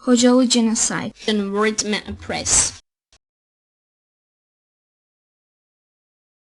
Khojaly genocide. Word press.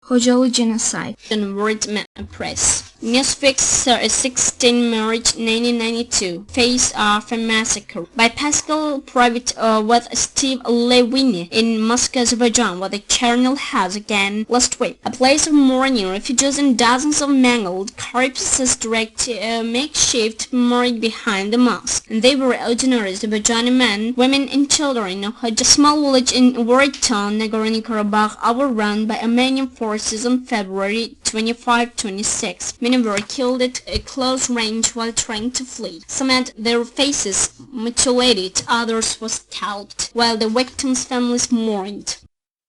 Khojaly genocide. Word press. Newsweek 16 March 1992. Face of a Massacre by Pascal Private with Steve Levine in Moscow, Azerbaijan, where the Chernobyl house again last week. A place of mourning, refugees and dozens of mangled corpses direct a makeshift morgue behind the mosque. And they were ordinary Azerbaijani men, women and children of a small village in war town Nagorno-Karabakh overrun by Armenian forces on February 25-26. Many were killed at a close range while trying to flee. Some had their faces mutilated, others were scalped, while the victims' families mourned.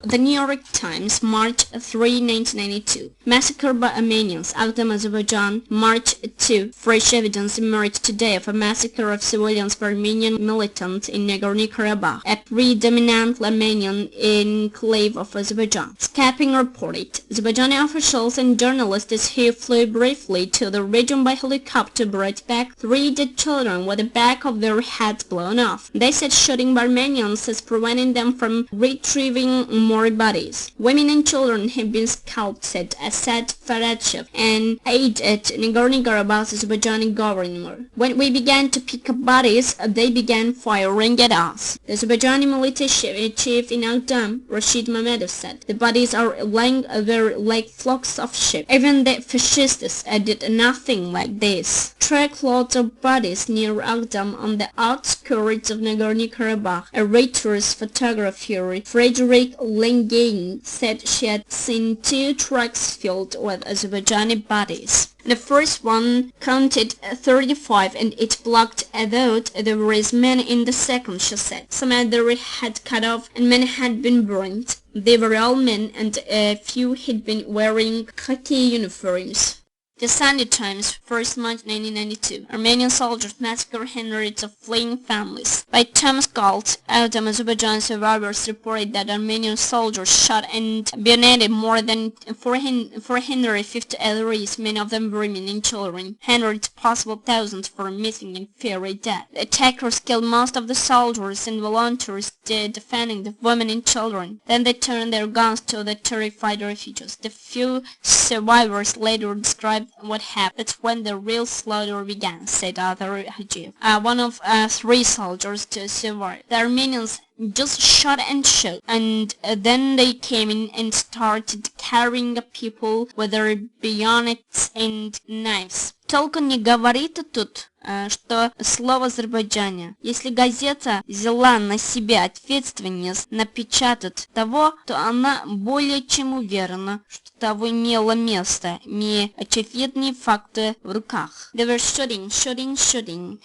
The New York Times, March 3, 1992. Massacre by Armenians, Agham, Azerbaijan, March 2. Fresh evidence emerged today of a massacre of civilians by Armenian militants in Nagorno-Karabakh, a predominantly Armenian enclave of Azerbaijan. Escaping reported. Azerbaijani officials and journalists who flew briefly to the region by helicopter brought back 3 dead children with the back of their heads blown off. They said shooting by Armenians is preventing them from retrieving more bodies. Women and children have been scalped, said Asad Faradshev, an aide at Nagorno-Karabakh's Azerbaijani governor. When we began to pick up bodies, they began firing at us. The Azerbaijani military chief in Agham, Rashid Mamedov, said, the bodies are lying there like flocks of sheep. Even the fascists did nothing like this. Truckloads of bodies near Agham on the outskirts of Nagorno-Karabakh. A Reuters photographer, Frederick Lengain, said she had seen 2 trucks filled with Azerbaijani bodies. The first one counted 35 and it blocked out there were as many in the second, she said. Some had their head cut off and many had been burnt. They were all men and a few had been wearing khaki uniforms. The Sunday Times, 1st March 1992. Armenian soldiers massacre hundreds of fleeing families. By Thomas Galt, Agham, Azerbaijan survivors reported that Armenian soldiers shot and bayoneted more than 450 Azeris, many of them women and children. Hundreds, possible thousands, were missing and very dead. The attackers killed most of the soldiers and volunteers defending the women and children. Then they turned their guns to the terrified refugees. The few survivors later described what happened. That's when the real slaughter began, said Arthur Hajiv, one of 3 soldiers to survive. The Armenians just shot and shot, and then they came in and started carrying people with their bayonets and knives. Толку не говорит тут, что слово Азербайджане. Если газета взяла на себя ответственность напечатать того, то она более чем уверена, что того имело место, имея очевидные факты в руках. They were shooting,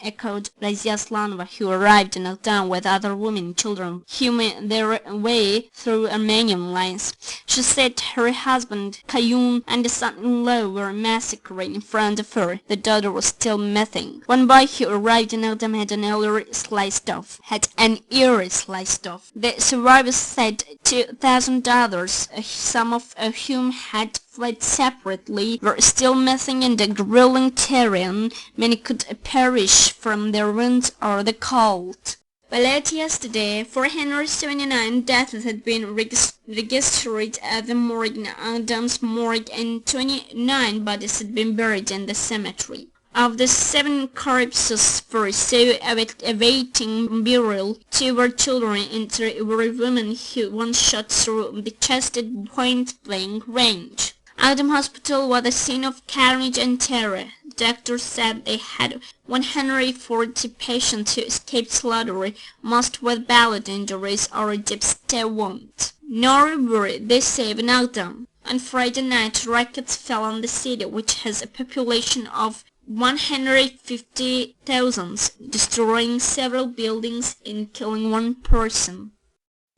echoed Razia Slanova, who arrived in Agham with other women and children, hewing their way through Armenian lines. She said her husband, Kayun, and the son-in-law were massacred in front of her. The daughter was still missing. One boy who arrived in Agham had an ear sliced off. The survivors said 2,000 others, some of whom had fled separately, were still missing in the grueling terrain. Many could perish from their wounds or the cold. By late yesterday, 479 deaths had been registered at the morgue in Agham's morgue and 29 bodies had been buried in the cemetery. Of the 7 corpses for so awaiting burial, 2 were children and 3 were women who once shot through the chest at point-blank range. Agham Hospital was a scene of carnage and terror. Doctors said they had 140 patients who escaped slaughter, most with ballot injuries or deep stab wounds. Nor were they safe in Agham. On Friday night, rockets fell on the city, which has a population of 150,000, destroying several buildings and killing 1 person.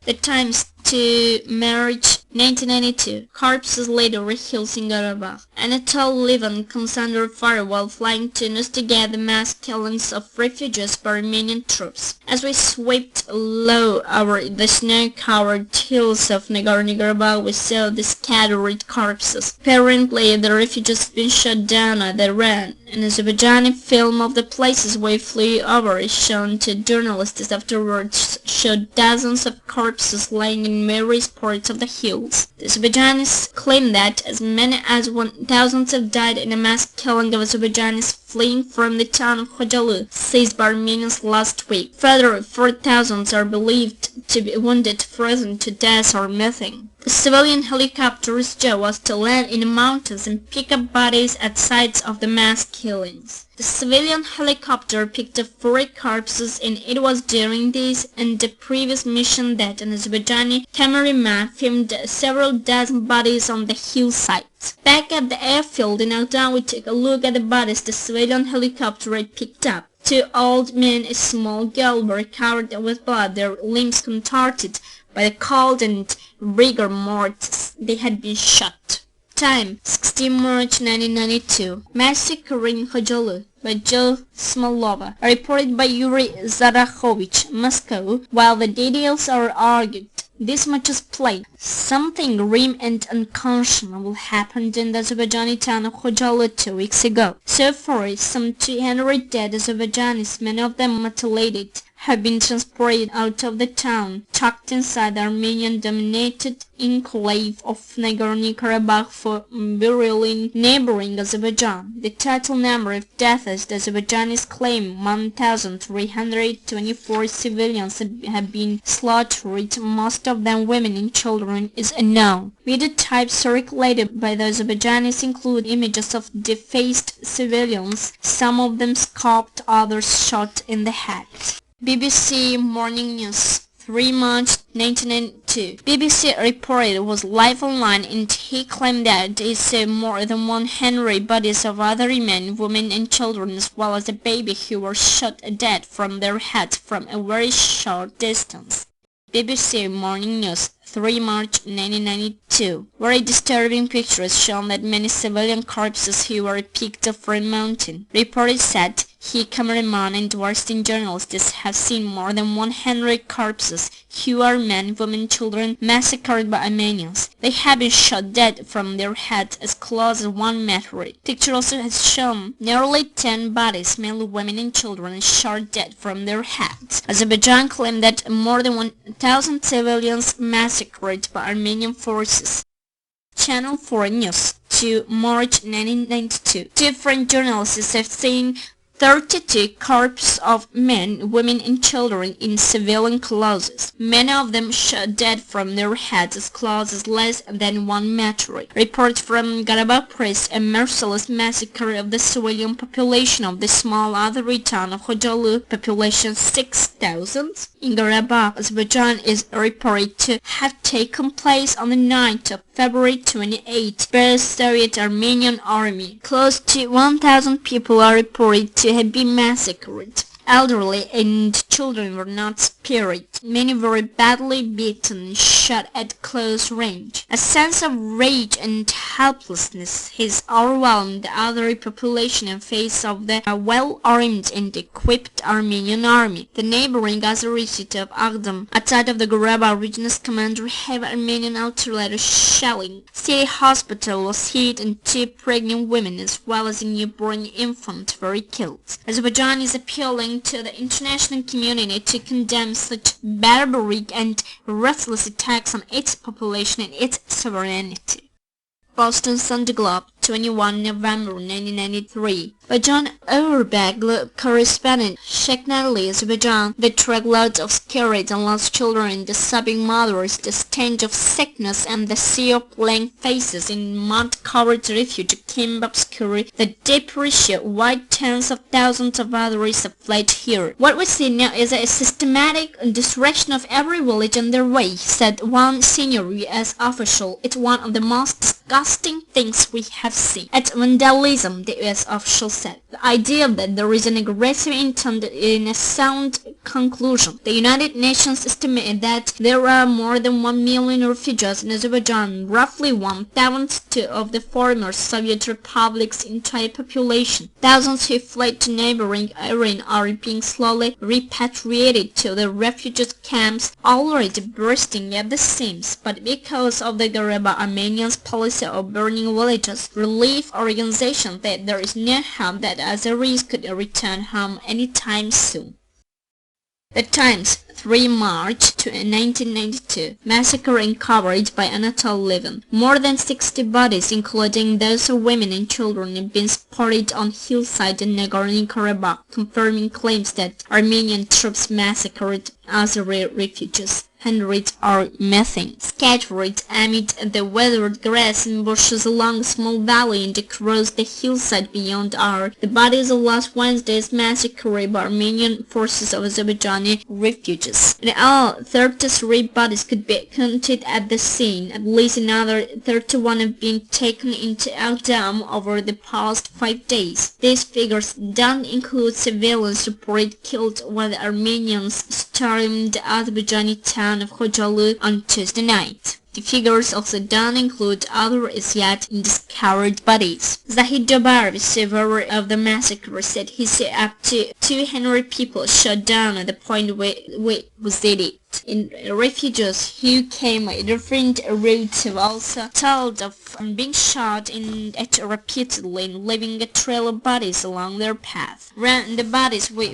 The Times, 2 March 1992. Corpses laid over hills in Karabakh. Anatol Livan comes under fire while flying to investigate the mass killings of refugees by Armenian troops. As we swept low over the snow-covered hills of Nagorno-Karabakh, we saw the scattered corpses. Apparently, the refugees had been shot down as they ran. An Azerbaijani film of the places we flew over is shown to journalists afterwards showed dozens of corpses lying in various parts of the hills. The Azerbaijanis claim that as many as 1,000 have died in a mass killing of Azerbaijanis fleeing from the town of Khojaly, seized by Armenians last week. Further, 4,000 are believed to be wounded, frozen to death or missing. The civilian helicopter's job was to land in the mountains and pick up bodies at sites of the mass killings. The civilian helicopter picked up 4 corpses, and it was during this and the previous mission that an Azerbaijani cameraman filmed several dozen bodies on the hillsides. Back at the airfield in Agdan, we took a look at the bodies the civilian helicopter had picked up. 2 old men and a small girl were covered with blood, their limbs contorted by the cold and rigor mortis. They had been shot. Time: 16 March 1992. Massacre in Khojaly by Joe Smolova. Reported by Yuri Zarakhovich, Moscow. While the details are argued, this much is plain. Something grim and unconscionable happened in the Azerbaijani town of Khojaly 2 weeks ago. So far, some 200 dead Azerbaijanis, many of them mutilated, have been transported out of the town, tucked inside the Armenian-dominated enclave of Nagorno-Karabakh for burial in neighboring Azerbaijan. The total number of deaths, the Azerbaijanis claim 1,324 civilians have been slaughtered, most of them women and children, is unknown. Video types circulated by the Azerbaijanis include images of defaced civilians, some of them scalped, others shot in the head. BBC Morning News, 3 March 1992. BBC reported was live online, and he claimed that they saw more than 100 bodies of other men, women and children, as well as a baby who were shot dead from their heads from a very short distance. BBC Morning News, 3 March 1992. Very disturbing pictures shown that many civilian corpses who were picked up from a mountain. Reporters said he, cameraman and Western journalists have seen more than 100 corpses who are men, women, children massacred by Armenians. They have been shot dead from their heads as close as 1 meter. Picture also has shown nearly 10 bodies, mainly women and children, shot dead from their heads. Azerbaijan claimed that more than 1,000 civilians massacred by Armenian forces. Channel 4 News, 2 March 1992. Different journalists have seen 32 corpses of men, women and children in civilian clothes, many of them shot dead from their heads as close as less than 1 meter. Reports from Karabakh Press, a merciless massacre of the civilian population of the small Azeri town of Khojaly, population 6,000, in Karabakh, Azerbaijan, is reported to have taken place on the 9th of February 28 by the Soviet Armenian army. Close to 1,000 people are reported to have been massacred. Elderly and children were not spared. Many were badly beaten and shot at close range. A sense of rage and helplessness has overwhelmed the Azeri population in face of the well-armed and equipped Armenian army. The neighboring Azeri city of Agdan, outside of the Karabakh region's commander, have Armenian artillery shelling. City hospital was hit and 2 pregnant women as well as a newborn infant were killed. Azerbaijan is appealing to the international community to condemn such barbaric and ruthless attacks on its population and its sovereignty. Boston Sunday Globe, 21 November 1993. By John Overbeck, correspondent, Sheikh Natalie, Azerbaijan. The truckloads of scared and lost children, the sobbing mothers, the stench of sickness, and the sea of blank faces in mud-covered refugee camp obscure the deep ratio why tens of thousands of others have fled here. What we see now is a systematic destruction of every village on their way, said one senior U.S. official. It's one of the most disgusting things we have seen. It's vandalism, the U.S. official said. The idea that there is an aggressive intent in a sound conclusion. The United Nations estimated that there are more than 1 million refugees in Azerbaijan, roughly 1,000 of the former Soviet republic's entire population. Thousands who fled to neighboring Iran are being slowly repatriated to the refugee camps, already bursting at the seams. But because of the Karabakh Armenians' policy of burning villages, relief organizations that there is no hope that Azeris could return home anytime soon. The Times, 3 March 1992. Massacre in coverage by Anatol Levin. More than 60 bodies, including those of women and children, have been spotted on hillside in Nagorno-Karabakh, confirming claims that Armenian troops massacred Azeri refugees. Hundreds are missing, scattered amid the weathered grass and bushes along a small valley and across the hillside beyond are the bodies of last Wednesday's massacre by Armenian forces of Azerbaijani refugees. In all, 33 bodies could be counted at the scene. At least another 31 have been taken into Aldam over the past 5 days. These figures don't include civilians reported killed when the Armenians stormed the Azerbaijani town of Khojaly on Tuesday night. The figures also don't include other as yet undiscovered bodies. Zahid Jabar, the survivor of the massacre, said he saw up to 200 people shot down at the point where we visited. In refugees who came a different route have also told of being shot at repeatedly and leaving a trail of bodies along their path. Around the bodies we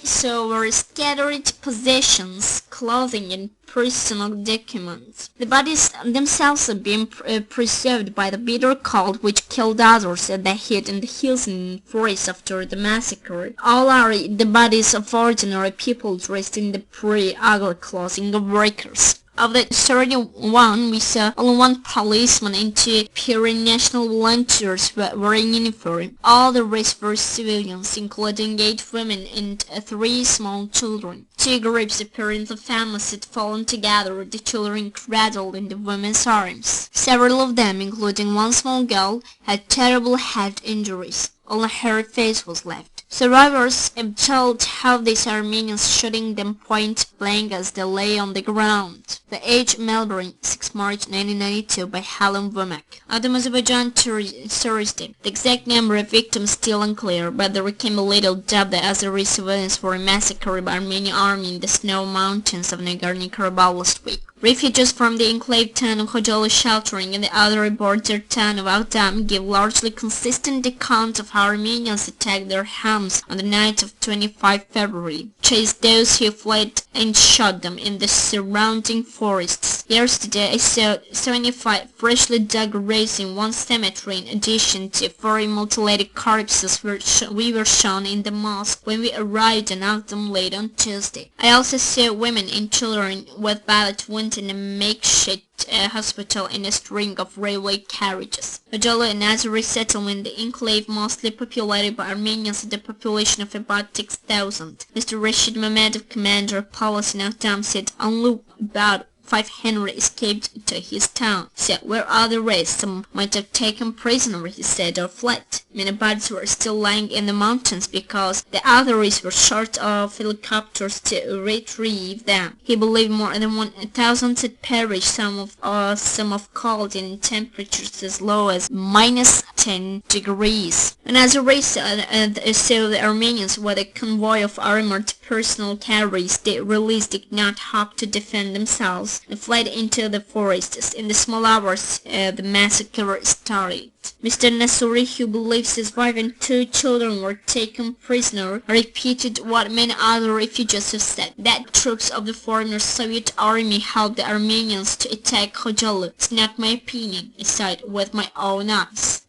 saw were scattered possessions, clothing and personal documents. The bodies themselves have been preserved by the bitter cold which killed others at the heat in the hills and forests after the massacre. All are the bodies of ordinary people dressed in the pre-ugly clothing of workers. Of the 31, we saw only one policeman and 2 pure national volunteers wearing uniform. All the rest were civilians, including 8 women and 3 small children. 2 groups apparently families had fallen together, the children cradled in the women's arms. Several of them, including one small girl, had terrible head injuries. Only her face was left. Survivors have told how these Armenians shooting them point blank as they lay on the ground. The Age Melbourne, 6 March 1992 by Helen Womack. Adam Azerbaijan Thursday. The exact number of victims still unclear, but there became a little doubt that Azeri civilians were massacred by Armenian army in the snow mountains of Nagorno-Karabakh last week. Refugees from the enclave town of Khojaly sheltering in the other border town of Aldam give largely consistent accounts of how Armenians attacked their homes on the night of 25 February, chased those who fled and shot them in the surrounding forests. Yesterday I saw 75 freshly dug graves in one cemetery in addition to 4 mutilated corpses we were shown in the mosque when we arrived in Aldam late on Tuesday. I also saw women and children with bullet wounds in a makeshift hospital in a string of railway carriages. Khojaly, an Azeri settlement, the enclave mostly populated by Armenians with a population of about 6,000. Mr. Rashid Mamedov, commander of police in Aldam, said only about 500 escaped to his town. So where are the rest? Some might have taken prisoner, he said, or fled. Many bodies were still lying in the mountains because the Azeris were short of helicopters to retrieve them. He believed more than 1,000 had perished, some of cold in temperatures as low as -10 degrees. And Azeris saw the Armenians with a convoy of armored personal carriers they released did not hope to defend themselves and fled into the forests. In the small hours the massacre started. Mr. Nasuri, who believes his wife and 2 children were taken prisoner, repeated what many other refugees have said, that troops of the former Soviet army helped the Armenians to attack Khojaly. It's not my opinion, I saw it with my own eyes.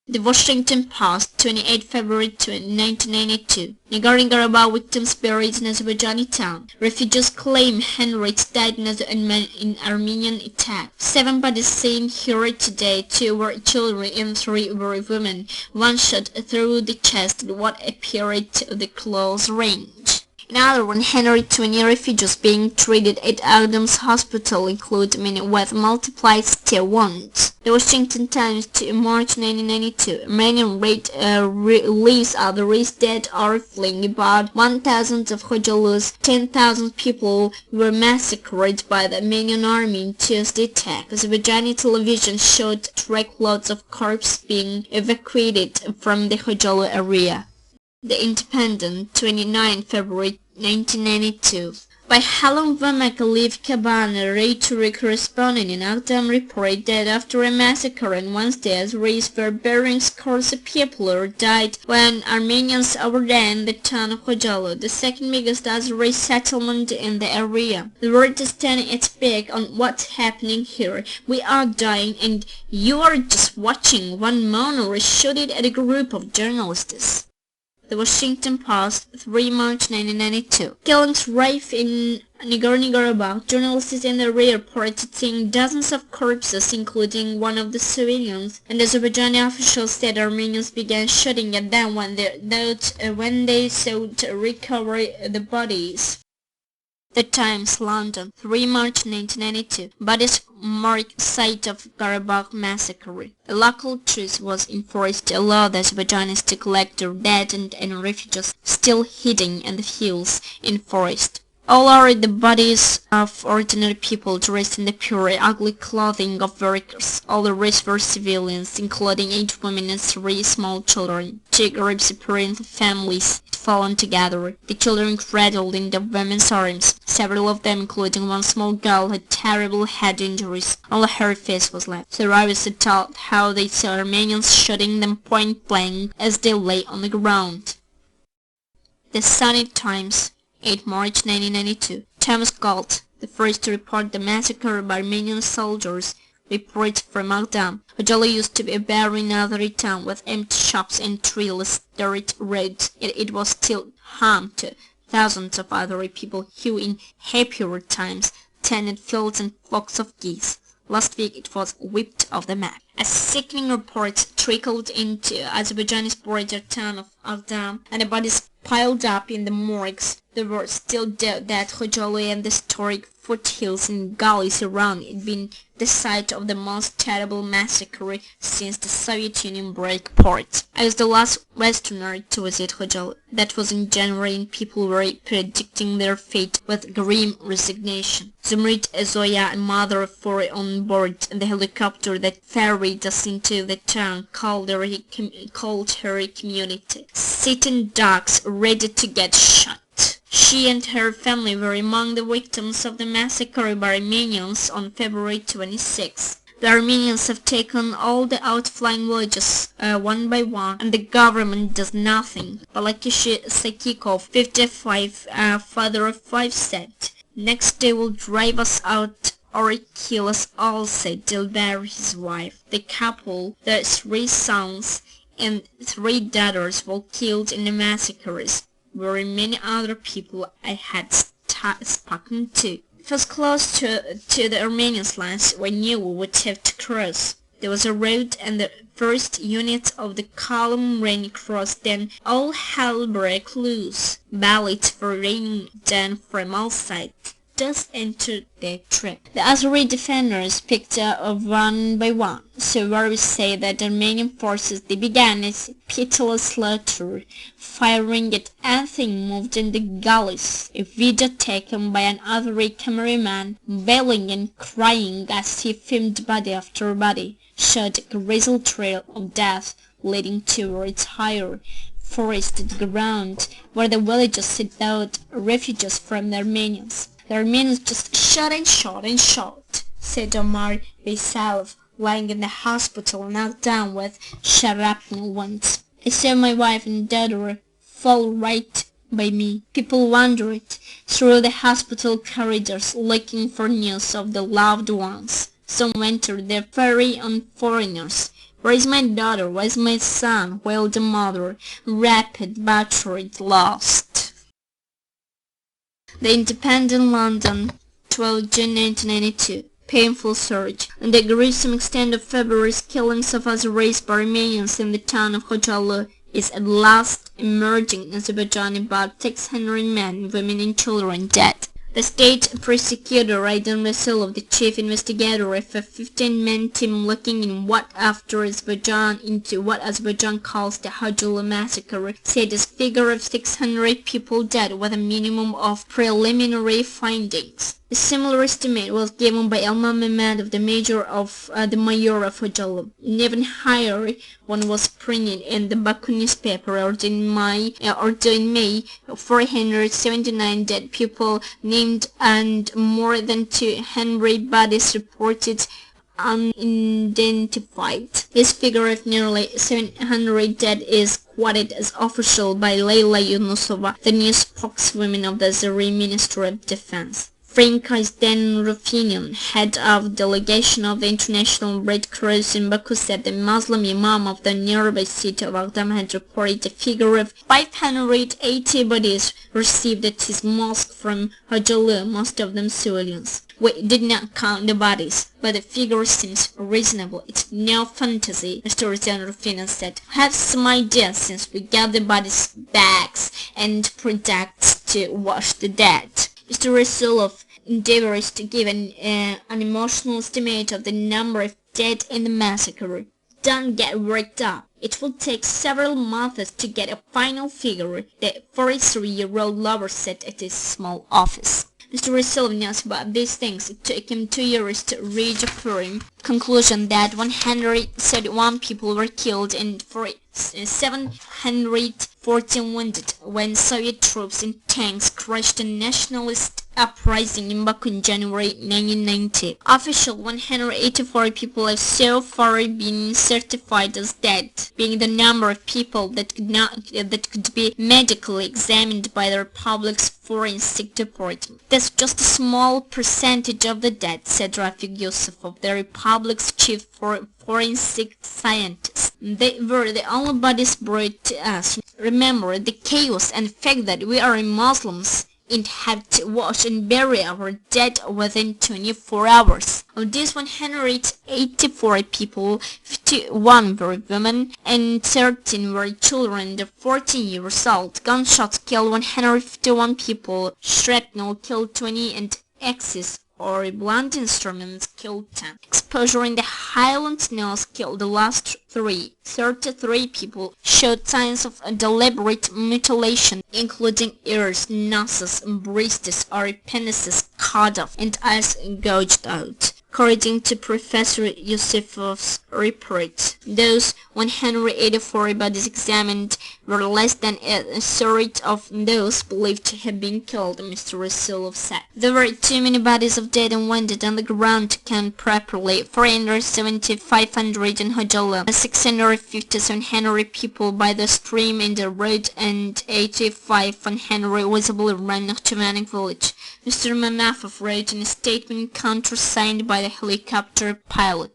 The Washington Post, 28 February 1992. Nagorno-Karabakh victims buried in Azerbaijani town. Refugees claim hundreds died in Armenian attack. 7 bodies seen here today, 2 were children and 3 were women. 1 shot through the chest at what appeared to the close range. Another 120 refugees being treated at Aldam's hospital include many with multiple stab wounds. The Washington Times, March 1992. Armenian release of the raised dead are fleeing. About 1,000 of Khojaly's 10,000 people were massacred by the Armenian army in Tuesday attack. Azerbaijani television showed truckloads of corpses being evacuated from the Khojaly area. The Independent, 29 February 1992. By Halon Vamakaliv Kaban, a rhetoric correspondent in Agdam, reported that after a massacre on Wednesday, Azeris were burying scores of people who died when Armenians overran the town of Khojaly, the second biggest Azeri settlement in the area. The world is standing its back on what's happening here. We are dying and you are just watching, one mourner shouted at a group of journalists. The Washington Post, 3 March 1992. Killings rife in Nagorno-Karabakh. Journalists in the area reported seeing dozens of corpses, including one of the civilians, and Azerbaijani officials said Armenians began shooting at them when they sought to recover the bodies. The Times, London, 3 March 1992. Bodies mark site of Karabakh massacre. A local truce was enforced to allow the Azerbaijanis to collect their dead and refugees still hidden in the fields in forest. All are the bodies of ordinary people dressed in the pure, ugly clothing of workers. All the rest were civilians, including 8 women and 3 small children. 2 groups apparent families had fallen together, the children cradled in the women's arms. Several of them, including one small girl, had terrible head injuries. Only her face was left. Survivors had told how they saw Armenians shooting them point blank as they lay on the ground. The Sunday Times, 8 March 1992. Thomas Galt, the first to report the massacre by Armenian soldiers, reports from Agdam. Khojaly used to be a barren Azeri town with empty shops and treeless dirt roads, yet it was still home to thousands of Azeri people who in happier times tended fields and flocks of geese. Last week it was wiped off the map. As sickening reports trickled into Azerbaijan's border town of Agdam and the bodies piled up in the morgues, there were still doubt that Khojaly and the historic foothills and gullies around it been the site of the most terrible massacre since the Soviet Union broke apart. I was the last Westerner to visit Khojaly. That was in January, and people were predicting their fate with grim resignation. Zumrit, Zoya, a mother of 4 on board the helicopter that ferried us into the town, called her community. Sitting dogs ready to get shot. She and her family were among the victims of the massacre by Armenians on February 26. The Armenians have taken all the outflying villages one by one, and the government does nothing. Balakishi Sakikov, 55, father of 5, said, "Next they will drive us out or kill us all," said Dilber, his wife. The couple, their 3 sons and 3 daughters, were killed in the massacres. There were many other people I had spoken to. It was close to the Armenians' lines we knew we would have to cross. There was a road and the first units of the column ran across, then all hell broke loose. Bullets were raining down from all sides. Thus entered their trip. The Azeri defenders picked up one by one. Survivors say that the Armenian forces they began a pitiless slaughter, firing at anything moved in the gullies. A video taken by an Azeri cameraman, bailing and crying as he filmed body after body, showed a grisly trail of death leading towards higher forested ground, where the villagers hid out refugees from the Armenians. The Armenians just shot and shot and shot, said Omar Beysalov, lying in the hospital knocked down with shrapnel wounds. I saw my wife and daughter fall right by me. People wandered through the hospital corridors looking for news of the loved ones. Some ventured their fury on foreigners. "Where is my daughter? Where is my son?" wailed the mother, rapid, butchered, lost. The Independent, London, 12 June 1992. Painful surge. On the gruesome extent of February's killings of Azeris by Armenians in the town of Khojaly is at last emerging in Azerbaijan, about 600 men, women and children dead. The state prosecutor Raiden Rasulov, the chief investigator of a 15-man team looking into what Azerbaijan calls the Khojaly massacre, said this figure of 600 people dead with a minimum of preliminary findings. A similar estimate was given by ELKHAN Mammadov, the mayor of Khojaly. An even higher one was printed in the Baku newspaper, or in May, 479 dead people named and more than 200 bodies reported unidentified. This figure of nearly 700 dead is quoted as official by Leyla Yunusova, the new spokeswoman of the Azeri Ministry of Defense. Frank Rufinian, head of delegation of the International Red Cross in Baku, said the Muslim imam of the nearby city of Agdam had reported a figure of 580 bodies received at his mosque from Khojaly, most of them civilians. We did not count the bodies, but the figure seems reasonable. It's no fantasy, Mr. Rufinian said. I have some idea, since we got the bodies bags and products to wash the dead. Mr. Rasulov endeavors to give an emotional estimate of the number of dead in the massacre. Don't get worked up. It will take several months to get a final figure, the 43-year-old lover said at his small office. Mr. Rasulov knows about these things. It took him 2 years to reach a firm conclusion that 131 people were killed and 714 wounded when Soviet troops and tanks crushed a nationalist uprising in Baku in January 1990. Official 184 people have so far been certified as dead, being the number of people that could be medically examined by the Republic's forensic department. That's just a small percentage of the dead, said Rafik Yusufov, the Republic's chief forensic scientist. They were the only bodies brought to us. Remember the chaos and the fact that we are Muslims and have to wash and bury our dead within 24 hours. Of these 184 people, 51 were women and 13 were children under 14 years old. Gunshots killed 151 people, shrapnel killed 20 and axes or blunt instruments killed 10. Exposure in the Highland snows killed the last 3. 33 people showed signs of deliberate mutilation, including ears, noses, breasts or penises cut off and eyes gouged out. According to Professor Yusufov's report, those 184 bodies examined were less than a third of those believed to have been killed, Mr. Rasulov said. There were too many bodies of dead and wounded on the ground to count properly. 470, 500 in Khojaly, 650, 700 people by the stream in the road, and 85, 100 visibly ran to Vanning village. Mr. Mammadov wrote in a statement countersigned by the helicopter pilot.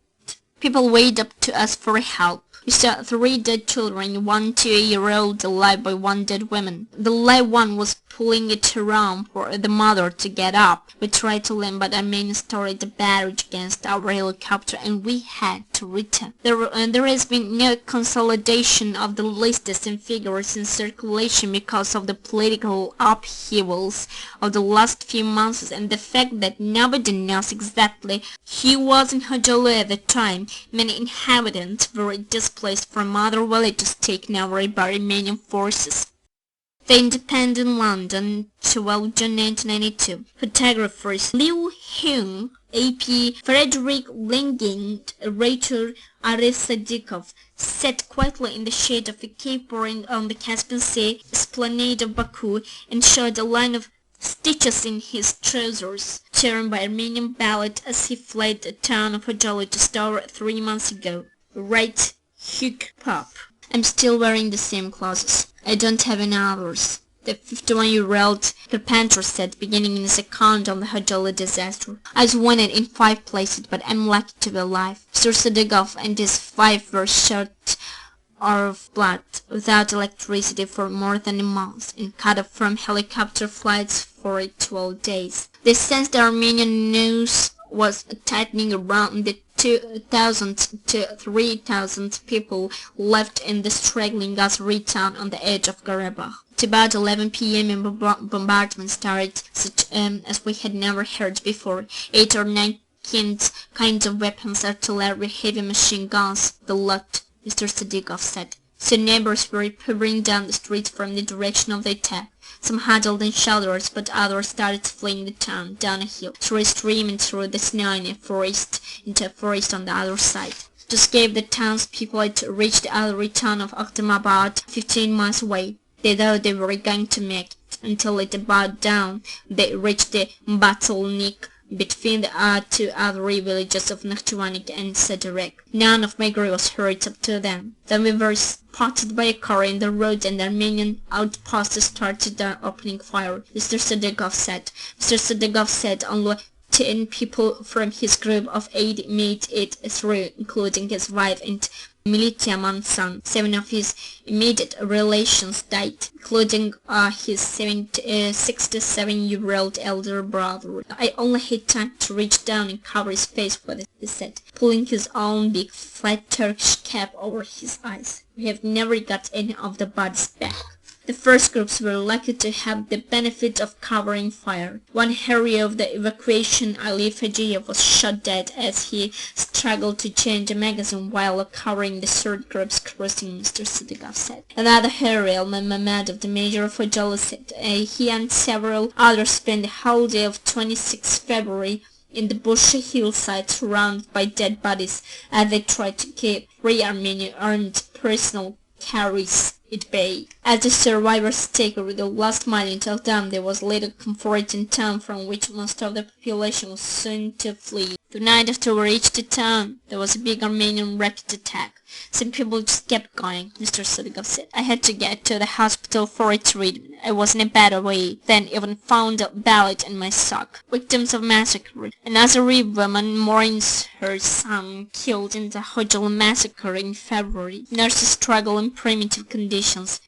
People waved up to us for help. We saw 3 dead children, 1 2-year-old alive by 1 dead woman. The live one was pulling it around for the mother to get up. We tried to land, but our men started the barrage against our helicopter and we had to return. There has been no consolidation of the lists and figures in circulation because of the political upheavals of the last few months and the fact that nobody knows exactly who was in Khojaly at the time. Many inhabitants were displaced from other villages taken over by Romanian forces. The Independent London, 12 June 1992. Photographers Liu Hyun, AP, Frederick Lengin, writer Arif Sadikov sat quietly in the shade of a cape on the Caspian Sea esplanade of Baku and showed a line of stitches in his trousers, torn by Armenian ballet as he fled the town of Khojaly just over 3 months ago. Right, Hugh Pop. I'm still wearing the same clothes. I don't have any others, the 51-year-old carpenter said, beginning his account on the Khojaly disaster. I was wounded in 5 places, but I'm lucky to be alive. Mr. Sadikov and his wife were shot of blood, without electricity for more than a month, and cut off from helicopter flights for 12 days. They sensed the Armenian news was tightening around the 2,000 to 3,000 people left in the straggling Azeri town on the edge of Karabakh. At about 11 p.m. a bombardment started, such as we had never heard before. 8 or 9 kinds of weapons, artillery, heavy machine guns, the lot, Mr. Sadikov said. So neighbors were pouring down the street from the direction of the attack. Some huddled in shelters, but others started fleeing the town, down a hill, through a stream and through the snow in a forest, into a forest on the other side. Just gave the townspeople had reached the other town of Akhtamabad, 15 miles away. They thought they were going to make it, until at about dawn they reached the bottleneck between the two other villages of Nakhchivannik and Sadurek. None of my girls hurried up to them. Then we were spotted by a car in the road and the Armenian outpost started opening fire, Mr. Sadikov said. Mr. Sadikov said only 10 people from his group of 8 made it through, including his wife and Militiaman's son. 7 of his immediate relations died, including his 67-year-old elder brother. I only had time to reach down and cover his face with it, he said, pulling his own big flat Turkish cap over his eyes. We have never got any of the bodies back. The first groups were lucky to have the benefit of covering fire. One hero of the evacuation, Ali Fajiyev, was shot dead as he struggled to change a magazine while covering the third group's crossing, Mr. Sadikov said. Another hero, Elman Mammadov, the major of Khojaly, said he and several others spent the whole day of 26 February in the bushy hillside surrounded by dead bodies as they tried to keep Free Armenia earned personal carries at bay. As the survivors take the last mile into town, there was little comfort in town, from which most of the population was soon to flee. The night after we reached the town, there was a big Armenian rocket attack. Some people just kept going, Mr. Sadikov said. I had to get to the hospital for a treatment. I was in a bad way, then even found a bullet in my sock. Victims of massacre. An Azeri woman mourns her son killed in the Khojaly massacre in February. Nurses struggle in primitive conditions.